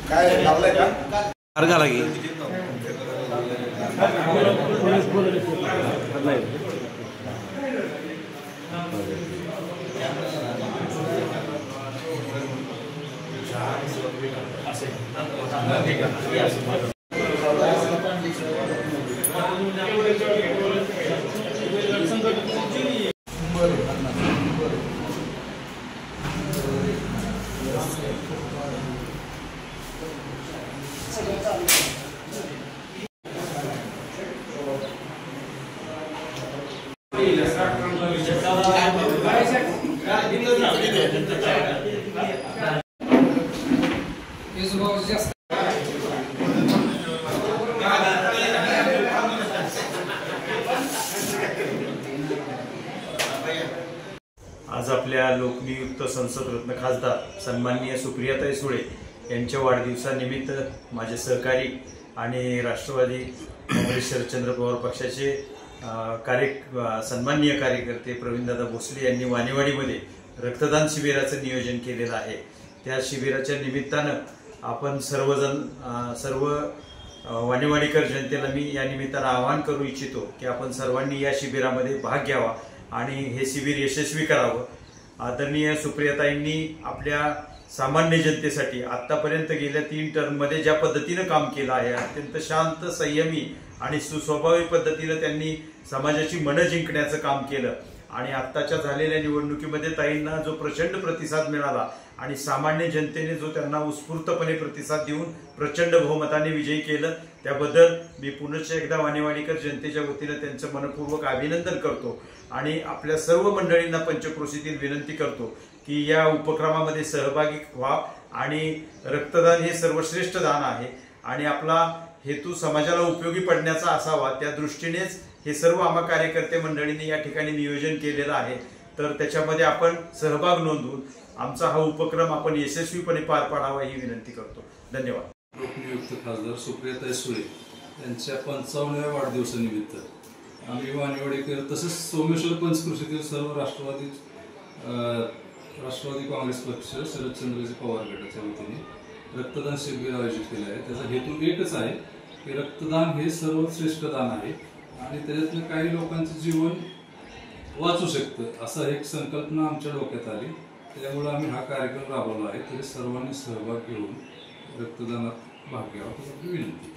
काय लावलाय का अर्घा लागी आज आपल्या लोकनियुक्त संसद रत्न खासदार सन्माननीय सुप्रियाताई सुळे यांच्या वाढदिवसानिमित्त माझे सहकारी आणि राष्ट्रवादी काँग्रेस शरदचंद्र पवार पक्षाचे सन्माननीय कार्यकर्ते प्रवीणदादा भोसले यांनी वाणेवाडीमध्ये रक्तदान शिबिराचं नियोजन केलेलं आहे। त्या शिबिराच्या निमित्तानं आपण सर्व वाणेवाडीकर जनतेला मी या निमित्तानं आवाहन करू इच्छितो की आपण सर्वांनी या शिबिरामध्ये भाग घ्यावा आणि हे शिबिर यशस्वी करावं। आदरणीय सुप्रियाताईंनी आपल्या सामान्य जनतेसाठी आतापर्यंत गेल्या 3 टर्ममध्ये ज्या पद्धतीने काम केलं आहे, अत्यंत शांत, संयमी आणि सुस्वभाविक पद्धतीने त्यांनी समाजाची मन जिंकण्याचं काम केलं आणि आत्ताच्या झालेल्या निवडणुकीमध्ये ताईंना जो प्रचंड प्रतिसाद मिळाला आणि सामान्य जनतेने जो त्यांना उत्स्फूर्तपणे प्रतिसाद देऊन प्रचंड बहुमताने विजयी केलं, त्याबद्दल मी पुनश्च एकदा वाणेवाडीकर जनतेच्या वतीने त्यांचं मनपूर्वक अभिनंदन करतो आणि आपल्या सर्व मंडळींना पंचक्रोशीतील विनंती करतो की या उपक्रमामध्ये सहभागी व्हा आणि रक्तदान हे सर्वश्रेष्ठ दान आहे आणि आपला हेतू समाजाला उपयोगी पडण्याचा असावा। त्या दृष्टीनेच हे सर्व आम्हा कार्यकर्ते मंडळींनी या ठिकाणी नियोजन केलेलं आहे, तर त्याच्यामध्ये आपण सहभाग नोंदवून आमचा हा उपक्रम आपण यशस्वीपणे पार पाडावा ही विनंती करतो। धन्यवाद। लोकनियुक्त खासदार सुप्रियाताई सुळे यांच्या 55व्या वाढदिवसानिमित्त आम्ही वाणेवाडीकर तसेच सोमेश्वर पंचक्रोशीतील सर्व राष्ट्रवादी काँग्रेस पक्ष शरदचंद्रजी पवार गटाच्या वतीने रक्तदान शिबिर आयोजित केले आहे। त्याचा हेतू एकच आहे की रक्तदान हे सर्वश्रेष्ठ दान आहे आणि त्याच्यातलं काही लोकांचं जीवन वाचू शकतं असा एक संकल्पना आमच्या डोक्यात आली। त्यामुळे आम्ही हा कार्यक्रम राबवला आहे। तरी सर्वांनी सहभाग घेऊन रक्तदानात भाग घ्यावा ही विनंती।